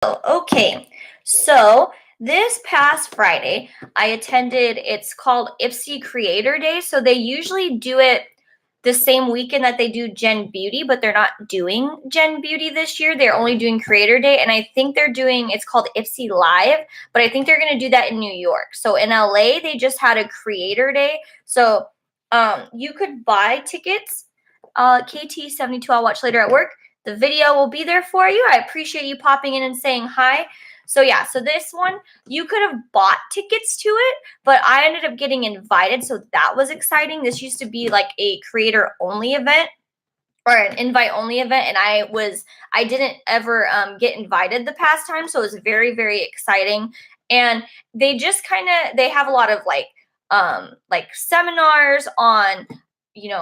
Okay, so this past Friday, I attended, it's called IPSY Creator Day. So they usually do it the same weekend that they do Gen Beauty, but they're not doing Gen Beauty this year. They're only doing Creator Day. And I think they're doing, it's called IPSY Live, but I think they're going to do that in New York. So in LA, they just had a Creator Day. So you could buy tickets. KT72, I'll watch later at work. The video will be there for you. I appreciate you popping in and saying hi. So yeah, so this one, you could have bought tickets to it, but I ended up getting invited, so that was exciting. This used to be like a creator-only event or an invite-only event, and I didn't ever get invited the past time, so it was very, very exciting. And they just they have a lot of like seminars on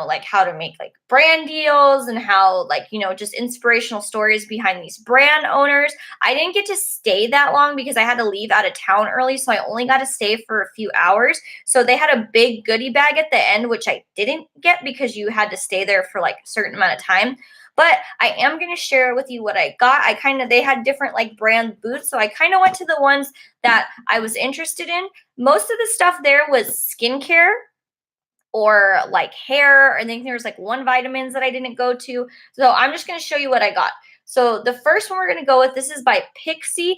like how to make like brand deals and how just inspirational stories behind these brand owners. I didn't get to stay that long because I had to leave out of town early. So I only got to stay for a few hours. So they had a big goodie bag at the end, which I didn't get because you had to stay there for like a certain amount of time. But I am going to share with you what I got. They had different like brand booths. So I kind of went to the ones that I was interested in. Most of the stuff there was skincare or like hair. I think there was like one vitamins that I didn't go to. So I'm just going to show you what I got. So the first one we're going to go with, this is by IPSY.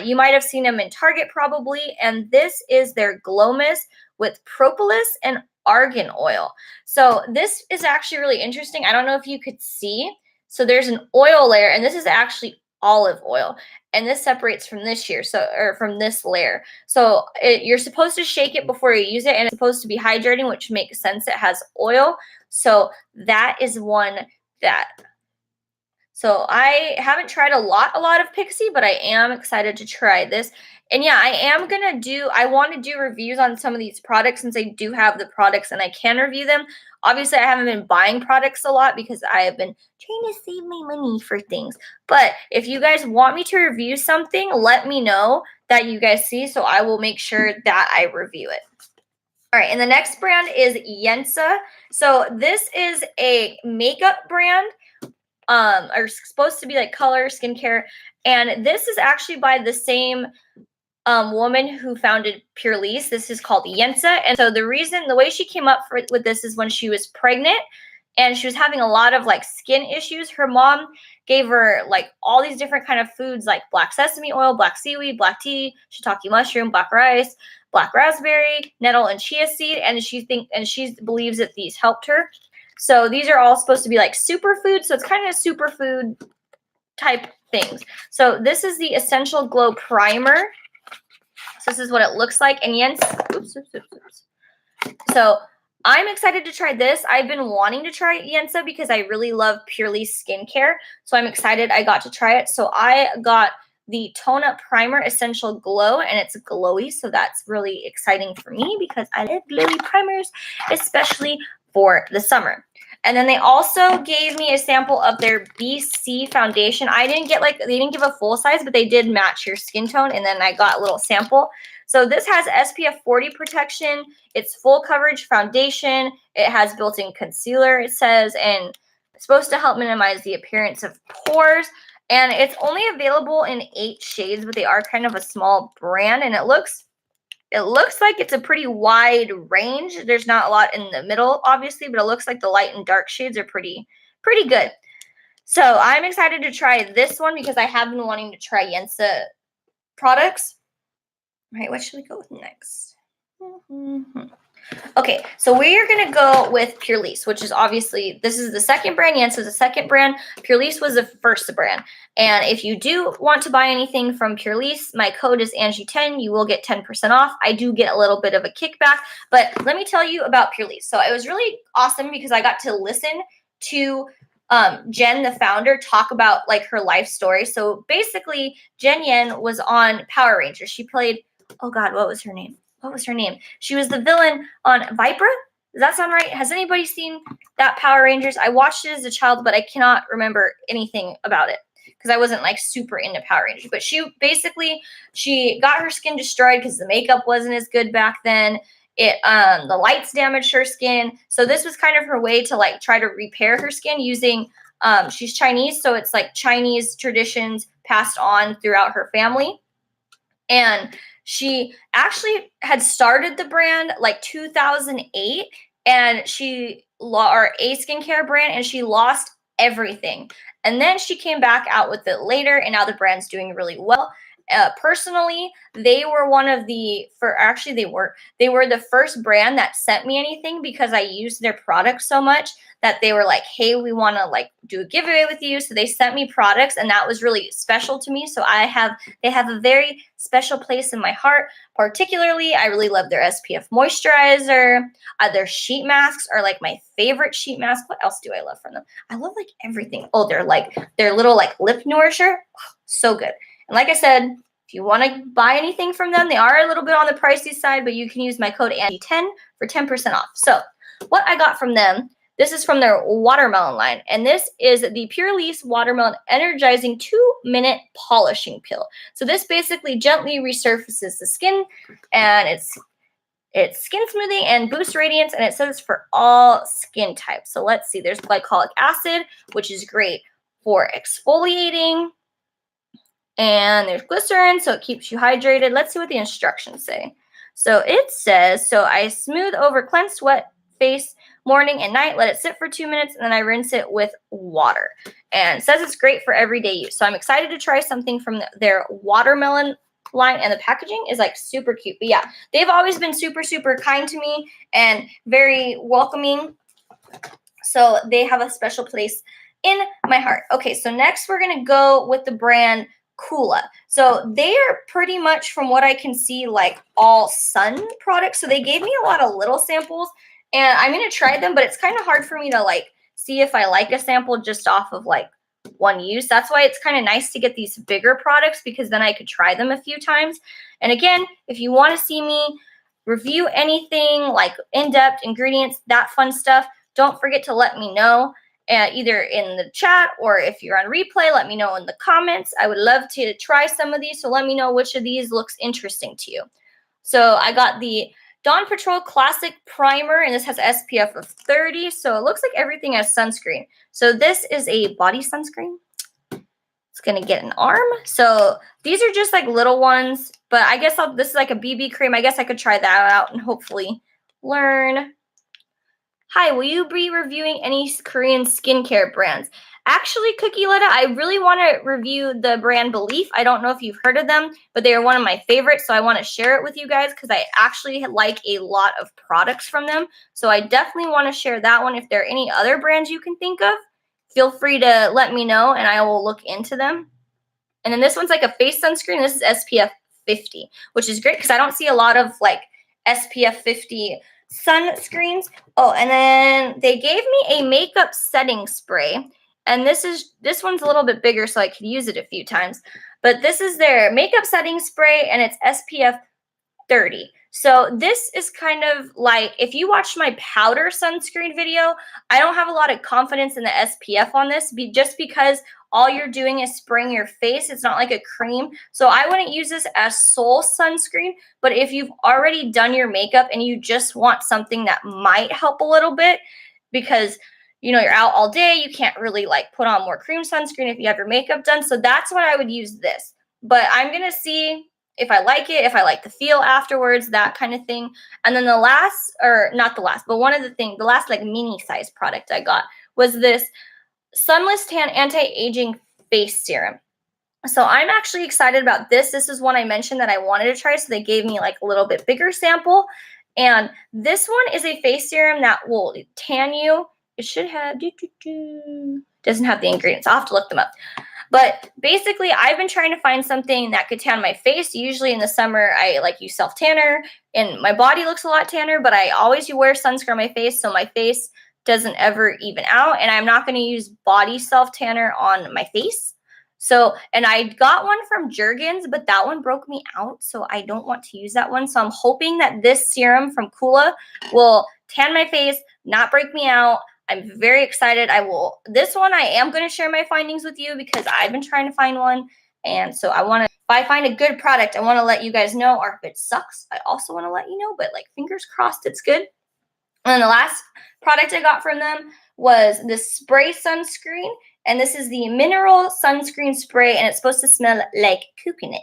You might have seen them in Target probably. And this is their Glow Mist with propolis and argan oil. So this is actually really interesting. I don't know if you could see. So there's an oil layer, and this is actually olive oil, and this separates from this from this layer. So you're supposed to shake it before you use it, and it's supposed to be hydrating, which makes sense. It has oil. So that is one that. So I haven't tried a lot of IPSY, but I am excited to try this. And yeah, I want to do reviews on some of these products since I do have the products and I can review them. Obviously, I haven't been buying products a lot because I have been trying to save my money for things. But if you guys want me to review something, let me know that you guys see, so I will make sure that I review it. All right, and the next brand is Yensa. So this is a makeup brand. Are supposed to be like color, skincare, and this is actually by the same woman who founded Pur Lisse. This is called Yensa, and so the way she came up with this is when she was pregnant and she was having a lot of like skin issues. Her mom gave her like all these different kind of foods like black sesame oil, black seaweed, black tea, shiitake mushroom, black rice, black raspberry, nettle, and chia seed, and she believes that these helped her. So these are all supposed to be like superfood. So it's kind of superfood type things. So this is the Essential Glow Primer. So this is what it looks like. And oops. So I'm excited to try this. I've been wanting to try Yensa because I really love Pur Lisse skincare. So I'm excited I got to try it. So I got the Tone Up Primer Essential Glow, and it's glowy. So that's really exciting for me because I love glowy primers, especially for the summer. And then they also gave me a sample of their BC foundation. They didn't give a full size, but they did match your skin tone. And then I got a little sample. So this has SPF 40 protection. It's full coverage foundation. It has built-in concealer, it says, and it's supposed to help minimize the appearance of pores. And it's only available in 8 shades, but they are kind of a small brand. And it looks like it's a pretty wide range. There's not a lot in the middle, obviously, but it looks like the light and dark shades are pretty good. So I'm excited to try this one because I have been wanting to try Yensa products. All right, what should we go with next? Okay, so we are going to go with Pur Lisse, which is obviously, this is the second brand. Yensa is the second brand. Pur Lisse was the first brand. And if you do want to buy anything from Pur Lisse, my code is Angie10. You will get 10% off. I do get a little bit of a kickback, but let me tell you about Pur Lisse. So it was really awesome because I got to listen to Jen, the founder, talk about like her life story. So basically, Jen Yen was on Power Rangers. She played, oh God, what was her name? She was the villain on Vipra. Does that sound right? Has anybody seen that Power Rangers? I watched it as a child, but I cannot remember anything about it because I wasn't like super into Power Rangers. But she got her skin destroyed because the makeup wasn't as good back then. The lights damaged her skin. So this was kind of her way to like try to repair her skin using, she's Chinese. So it's like Chinese traditions, passed on throughout her family. And she actually had started the brand like 2008, and or a skincare brand, and she lost everything. And then she came back out with it later, and now the brand's doing really well. Personally, they were one of the they were the first brand that sent me anything because I used their product so much that they were like, hey, we want to like do a giveaway with you. So they sent me products, and that was really special to me. So they have a very special place in my heart. Particularly, I really love their SPF moisturizer. Their sheet masks are like my favorite sheet mask. What else do I love from them? I love like everything. Oh, their little like lip nourisher. So good. And like I said, if you want to buy anything from them, they are a little bit on the pricey side, but you can use my code Andy10 for 10% off. So what I got from them, this is from their watermelon line, and this is the Pur Lisse Watermelon Energizing 2-Minute Polishing Peel. So this basically gently resurfaces the skin, and it's skin smoothing and boosts radiance, and it says it's for all skin types. So let's see, there's glycolic acid, which is great for exfoliating. And there's glycerin, so it keeps you hydrated. Let's see what the instructions say. So it says, so I smooth over cleansed wet face morning and night, let it sit for 2 minutes, and then I rinse it with water. And it says it's great for everyday use. So I'm excited to try something from their watermelon line, and the packaging is like super cute. But yeah, they've always been super, super kind to me and very welcoming. So they have a special place in my heart. Okay, so next we're going to go with the brand Kula. So they are pretty much, from what I can see, like all sun products. So they gave me a lot of little samples, and I'm going to try them, but it's kind of hard for me to like see if I like a sample just off of like one use. That's why it's kind of nice to get these bigger products, because then I could try them a few times. And again, if you want to see me review anything like in-depth ingredients, that fun stuff, don't forget to let me know. Either in the chat, or if you're on replay, let me know in the comments. I would love to try some of these, so let me know which of these looks interesting to you. So I got the Dawn Patrol Classic Primer, and this has SPF of 30, so it looks like everything has sunscreen. So this is a body sunscreen. It's going to get an arm. So these are just like little ones, but I guess this is like a BB cream. I guess I could try that out and hopefully learn. Hi, will you be reviewing any Korean skincare brands? Actually, Cookie Letta, I really want to review the brand Belief. I don't know if you've heard of them, but they are one of my favorites, so I want to share it with you guys because I actually like a lot of products from them. So I definitely want to share that one. If there are any other brands you can think of, feel free to let me know, and I will look into them. And then this one's like a face sunscreen. This is SPF 50, which is great because I don't see a lot of like SPF 50 sunscreens. Oh, and then they gave me a makeup setting spray, and this one's a little bit bigger, so I could use it a few times. But this is their makeup setting spray, and it's SPF 30. So this is kind of like, if you watched my powder sunscreen video, I don't have a lot of confidence in the SPF on this, just because all you're doing is spraying your face. It's not like a cream. So I wouldn't use this as sole sunscreen, but if you've already done your makeup and you just want something that might help a little bit, because you know, you're out all day, you can't really like put on more cream sunscreen if you have your makeup done. So that's when I would use this. But I'm going to see if I like it, if I like the feel afterwards, that kind of thing. And then the last, or not the last, but the last like mini size product I got was this Sunless Tan Anti-Aging Face Serum. So I'm actually excited about this. This is one I mentioned that I wanted to try, so they gave me like a little bit bigger sample. And this one is a face serum that will tan you. It should have, doesn't have the ingredients. I'll have to look them up. But basically, I've been trying to find something that could tan my face. Usually in the summer, I like use self-tanner, and my body looks a lot tanner, but I always wear sunscreen on my face, so my face doesn't ever even out, and I'm not going to use body self-tanner on my face. So, and I got one from Jergens, but that one broke me out, so I don't want to use that one. So I'm hoping that this serum from Kula will tan my face, not break me out. I'm very excited. This one I am going to share my findings with you because I've been trying to find one. And so if I find a good product, I want to let you guys know, or if it sucks, I also want to let you know, but like fingers crossed it's good. And then the last product I got from them was the spray sunscreen, And this is the mineral sunscreen spray, and it's supposed to smell like coconut.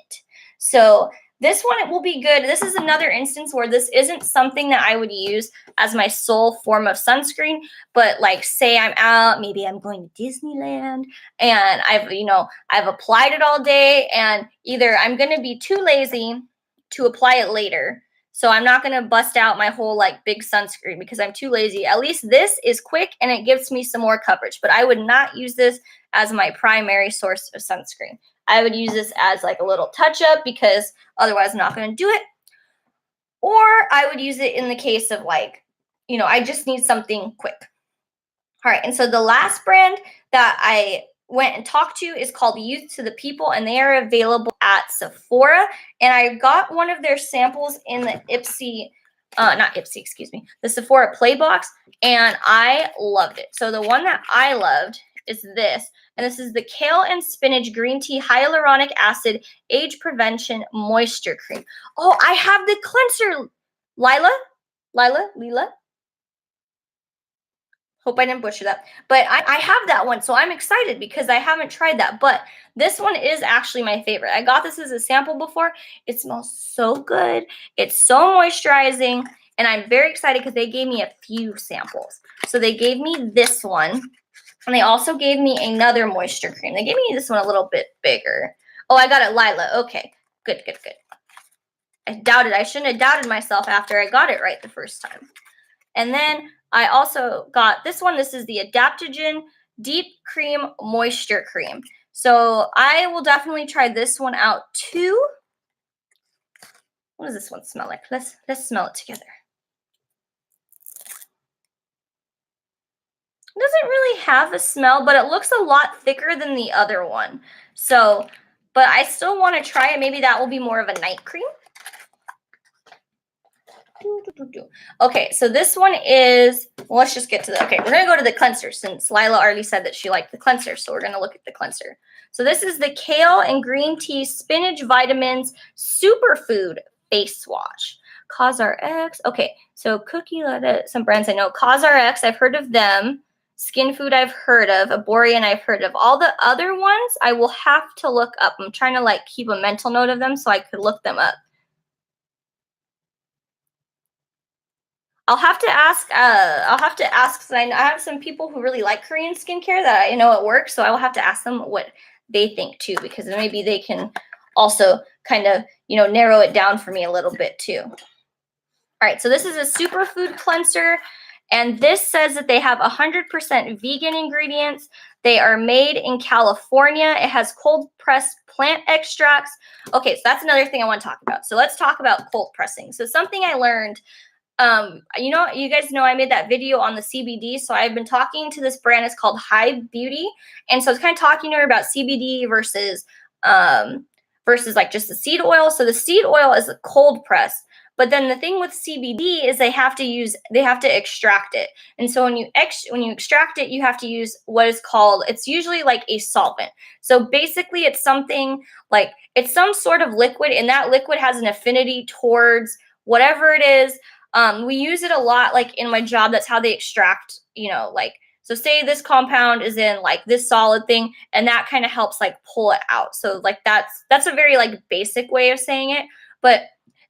So this one, it will be good. This is another instance where this isn't something that I would use as my sole form of sunscreen, but like say I'm out, maybe I'm going to Disneyland, and I've applied it all day, and either I'm going to be too lazy to apply it later. So I'm not going to bust out my whole like big sunscreen because I'm too lazy. At least this is quick and it gives me some more coverage, but I would not use this as my primary source of sunscreen. I would use this as like a little touch up because otherwise I'm not going to do it. Or I would use it in the case of like, I just need something quick. All right. And so the last brand that I went and talked to is called Youth to the People, and they are available at Sephora. And I got one of their samples in the the Sephora Play Box, and I loved it. So the one that I loved is this, and this is the Kale and Spinach Green Tea Hyaluronic Acid Age Prevention Moisture Cream. Oh, I have the cleanser, Lila. Hope I didn't butcher that. But I have that one, so I'm excited because I haven't tried that. But this one is actually my favorite. I got this as a sample before. It smells so good. It's so moisturizing. And I'm very excited because they gave me a few samples. So they gave me this one. And they also gave me another moisture cream. They gave me this one a little bit bigger. Oh, I got it Lila. Okay. Good. I shouldn't have doubted myself after I got it right the first time. And then I also got this one. This is the Adaptogen Deep Cream Moisture Cream. So I will definitely try this one out too. What does this one smell like? Let's smell it together. It doesn't really have a smell, but it looks a lot thicker than the other one. So, but I still want to try it. Maybe that will be more of a night cream. Okay, so this one is, well, let's just get to the, okay, we're going to go to the cleanser since Lila already said that she liked the cleanser, so we're going to look at the cleanser. So this is the Kale and Green Tea Spinach Vitamins Superfood Face Wash. CosRx, okay, so Cookie, some brands I know. CosRx, I've heard of them. Skin Food I've heard of. Aborian I've heard of. All the other ones I will have to look up. I'm trying to like keep a mental note of them so I could look them up. I'll have to ask because I have some people who really like Korean skincare that I know it works, so I will have to ask them what they think too, because maybe they can also kind of, narrow it down for me a little bit too. All right, so this is a superfood cleanser, and this says that they have 100% vegan ingredients. They are made in California. It has cold pressed plant extracts. Okay, so that's another thing I want to talk about. So let's talk about cold pressing. So something I learned, you guys know I made that video on the CBD. So I've been talking to this brand. It's called Hive Beauty. And so I was kind of talking to her about CBD versus like just the seed oil. So the seed oil is a cold press. But then the thing with CBD is they have to extract it. And so when you extract it, you have to use what is called, it's usually like a solvent. So basically it's something like, it's some sort of liquid, and that liquid has an affinity towards whatever it is. We use it a lot, like in my job, that's how they extract, so say this compound is in like this solid thing, and that kind of helps like pull it out. So like that's a very like basic way of saying it. But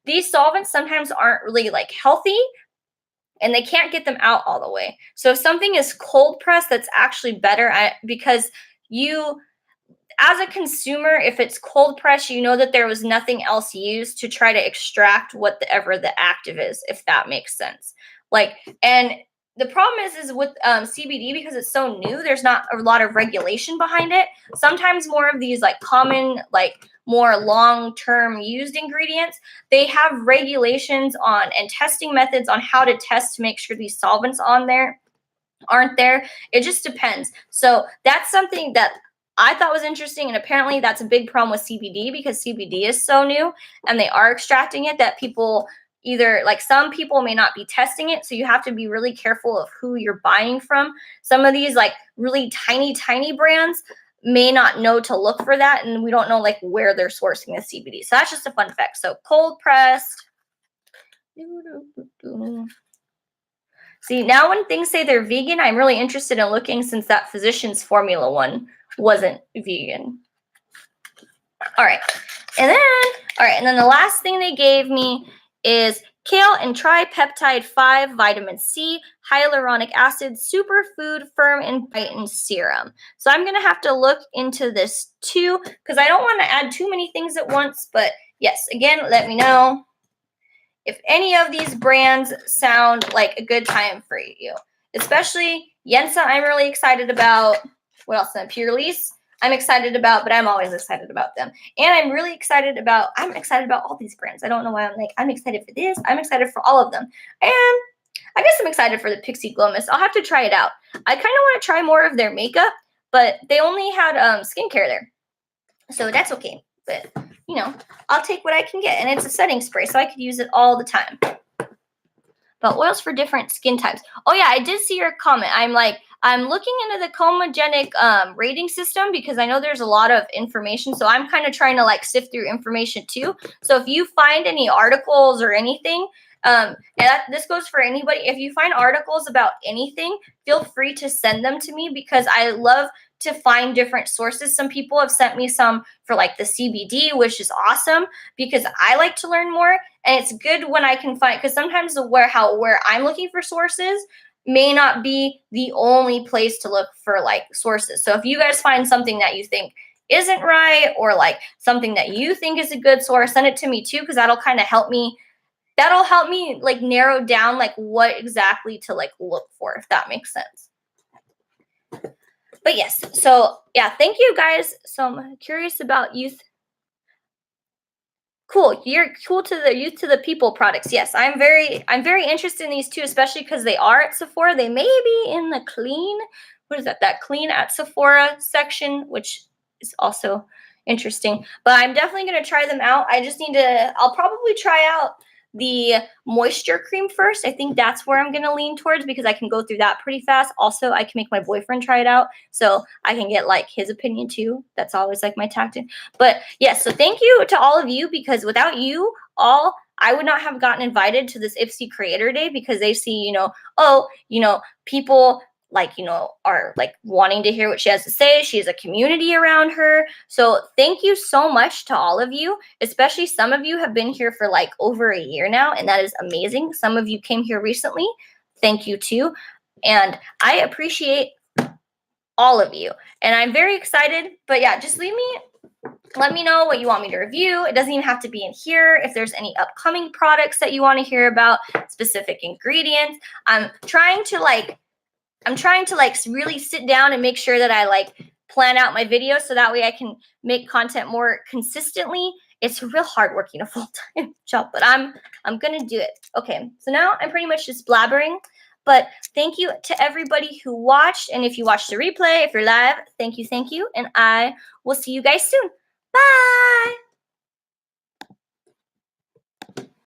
these solvents sometimes aren't really like healthy, and they can't get them out all the way. So if something is cold pressed, that's actually better because you, as a consumer, if it's cold pressed, you know that there was nothing else used to try to extract whatever the active is, if that makes sense. Like, and the problem is with CBD, because it's so new, there's not a lot of regulation behind it. Sometimes more of these like common, like more long-term used ingredients, they have regulations on and testing methods on how to test to make sure these solvents on there aren't there. It just depends. So that's something that I thought was interesting, and apparently that's a big problem with CBD because CBD is so new and they are extracting it, that people either, like, some people may not be testing it, so you have to be really careful of who you're buying from. Some of these like really tiny brands may not know to look for that, and we don't know like where they're sourcing the CBD. So that's just a fun fact. So cold pressed. See, now when things say they're vegan, I'm really interested in looking since that Physicians Formula one wasn't vegan. All right. And then the last thing they gave me is Kale and Tripeptide 5 Vitamin C Hyaluronic Acid Superfood Firm and Brighten Serum. So I'm going to have to look into this too because I don't want to add too many things at once. But yes, again, let me know if any of these brands sound like a good time for you. Especially Yensa, I'm really excited about. What else? Pur Lisse, I'm excited about, but I'm always excited about them. And I'm excited about all these brands. I don't know why I'm excited for this. I'm excited for all of them. And I guess I'm excited for the Pixie Glow Mist. I'll have to try it out. I kind of want to try more of their makeup, but they only had skincare there. So that's okay. But, you know, I'll take what I can get. And it's a setting spray, so I could use it all the time. But oils for different skin types. Oh, yeah, I did see your comment. I'm looking into the Comogenic rating system because I know there's a lot of information. So I'm kind of trying to sift through information too. So if you find any articles or anything, and this goes for anybody, if you find articles about anything, feel free to send them to me because I love to find different sources. Some people have sent me some for the CBD, which is awesome because I like to learn more. And it's good when I can find, because sometimes where I'm looking for sources may not be the only place to look for sources. So if you guys find something that you think isn't right or something that you think is a good source, send it to me too because that'll kind of help me. That'll help me narrow down what exactly to look for, if that makes sense. But yes, so yeah, thank you guys. So I'm curious about youth. Cool, you're cool to the youth to the people products. Yes, I'm very interested in these too, especially because they are at Sephora. They may be in the clean. What is that? That clean at Sephora section, which is also interesting. But I'm definitely gonna try them out. I'll probably try out the moisture cream first. I think that's where I'm gonna lean towards because I can go through that pretty fast. Also, I can make my boyfriend try it out so I can get his opinion too. That's always my tactic. But yes, so thank you to all of you because without you all, I would not have gotten invited to this IPSY Creator Day because they see, people are wanting to hear what she has to say. She has a community around her. So thank you so much to all of you, especially some of you have been here for over a year now, and that is amazing. Some of you came here recently. Thank you too. And I appreciate all of you. And I'm very excited. But yeah, just let me know what you want me to review. It doesn't even have to be in here. If there's any upcoming products that you want to hear about, specific ingredients. I'm trying to really sit down and make sure that I plan out my videos so that way I can make content more consistently. It's real hard working a full-time job, but I'm gonna do it. Okay, so now I'm pretty much just blabbering, but thank you to everybody who watched, and if you watched the replay, if you're live, thank you, and I will see you guys soon. Bye!